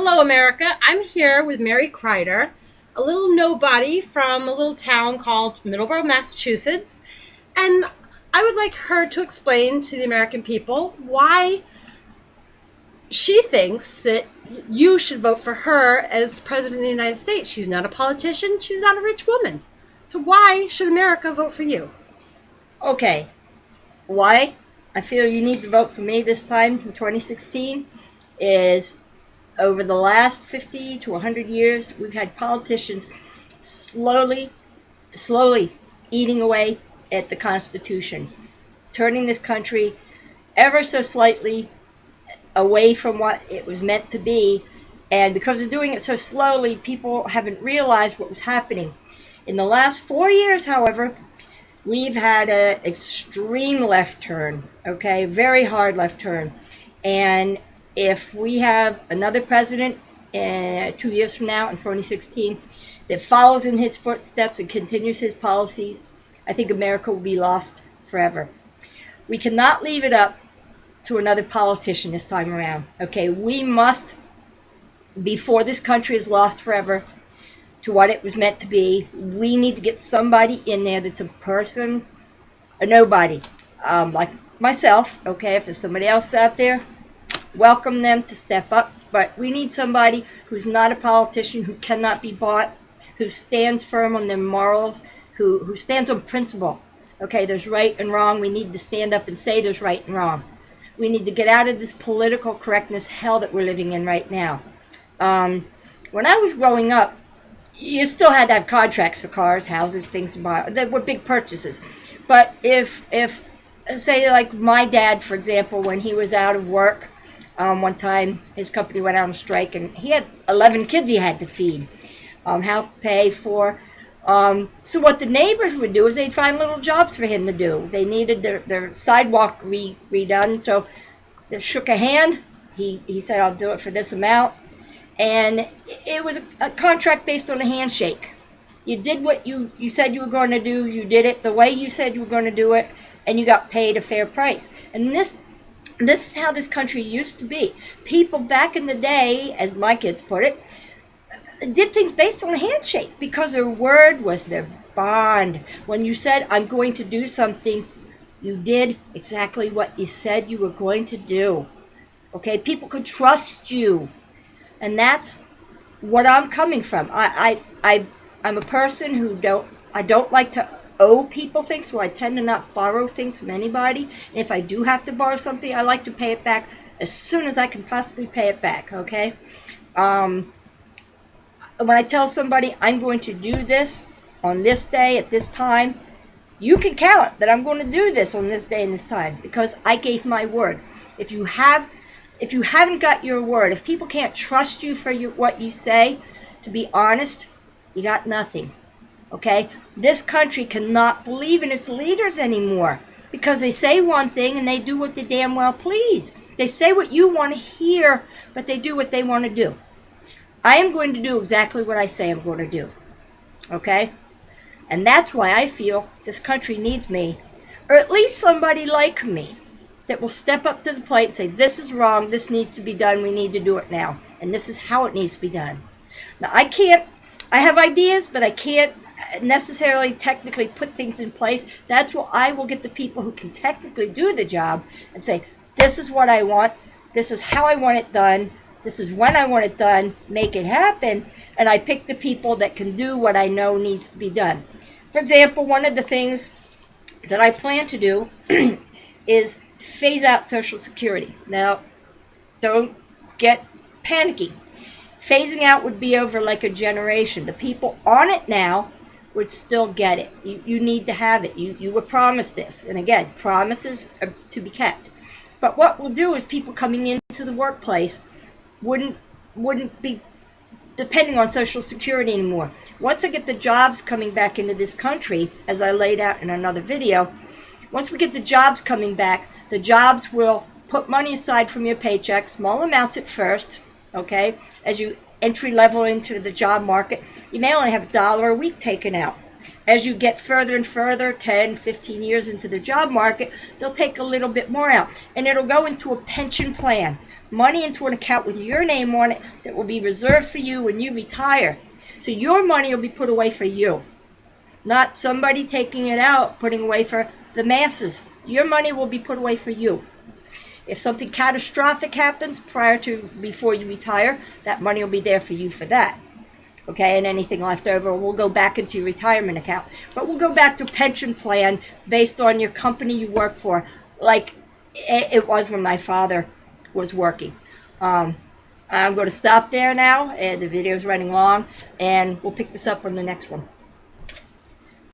Hello, America. I'm here with Mary Kreider, a little nobody from a little town called Middleborough, Massachusetts. And I would like her to explain to the American people why she thinks that you should vote for her as President of the United States. She's not a politician. She's not a rich woman. So why should America vote for you? Okay, why I feel you need to vote for me this time in 2016 is over the last 50 to 100 years, we've had politicians slowly eating away at the Constitution, turning this country ever so slightly away from what it was meant to be. And because of doing it so slowly, people haven't realized what was happening. In the last 4 years, however, we've had an extreme left turn, okay, very hard left turn. And if we have another president 2 years from now in 2016 that follows in his footsteps and continues his policies, I think America will be lost forever. We cannot leave it up to another politician this time around. Okay, we must, before this country is lost forever to what it was meant to be, we need to get somebody in there that's a person, a nobody, like myself. Okay, if there's somebody else out there, welcome them to step up. But we need somebody who's not a politician, who cannot be bought, who stands firm on their morals, who stands on principle. Okay, there's right and wrong. We need to stand up and say there's right and wrong. We need to get out of this political correctness hell that we're living in right now. When I was growing up, you still had to have contracts for cars, houses, things to buy. They were big purchases. But if say like my dad, for example, when he was out of work, one time his company went out on strike and he had 11 kids he had to feed, house to pay for. So what the neighbors would do is they'd find little jobs for him to do. They needed their sidewalk redone, so they shook a hand. He said, I'll do it for this amount. And it was a contract based on a handshake. You did what you said you were going to do. You did it the way you said you were going to do it, and you got paid a fair price. And this is how this country used to be. People back in the day, as my kids put it, did things based on a handshake because their word was their bond. When you said, I'm going to do something, you did exactly what you said you were going to do. Okay, people could trust you. And that's what I'm coming from. I'm a person who I don't like to owe people things, so I tend to not borrow things from anybody. And if I do have to borrow something, I like to pay it back as soon as I can possibly pay it back, okay? When I tell somebody I'm going to do this on this day at this time, you can count that I'm going to do this on this day and this time because I gave my word. If you haven't got your word, if people can't trust you for what you say, to be honest, you got nothing. Okay? This country cannot believe in its leaders anymore because they say one thing and they do what they damn well please. They say what you want to hear, but they do what they want to do. I am going to do exactly what I say I'm going to do. Okay? And that's why I feel this country needs me, or at least somebody like me, that will step up to the plate and say, this is wrong, this needs to be done, we need to do it now. And this is how it needs to be done. Now, I have ideas, but I can't necessarily technically put things in place. That's where I will get the people who can technically do the job and say, this is what I want, this is how I want it done, this is when I want it done, make it happen. And I pick the people that can do what I know needs to be done. For example, one of the things that I plan to do is phase out Social Security. Now, don't get panicky. Phasing out would be over like a generation. The people on it now would still get it. You need to have it. You were promised this. And again, promises are to be kept. But what we'll do is people coming into the workplace wouldn't be depending on Social Security anymore. Once I get the jobs coming back into this country, as I laid out in another video, once we get the jobs coming back, the jobs will put money aside from your paycheck, small amounts at first, okay? As you entry level into the job market, you may only have $1 a week taken out. As you get further and further, 10, 15 years into the job market, they'll take a little bit more out. And it'll go into a pension plan, money into an account with your name on it that will be reserved for you when you retire. So your money will be put away for you, not somebody taking it out, putting away for the masses. Your money will be put away for you. If something catastrophic happens before you retire, that money will be there for you for that. Okay, and anything left over will go back into your retirement account. But we'll go back to pension plan based on your company you work for, like it was when my father was working. I'm going to stop there now. The video is running long, and we'll pick this up on the next one.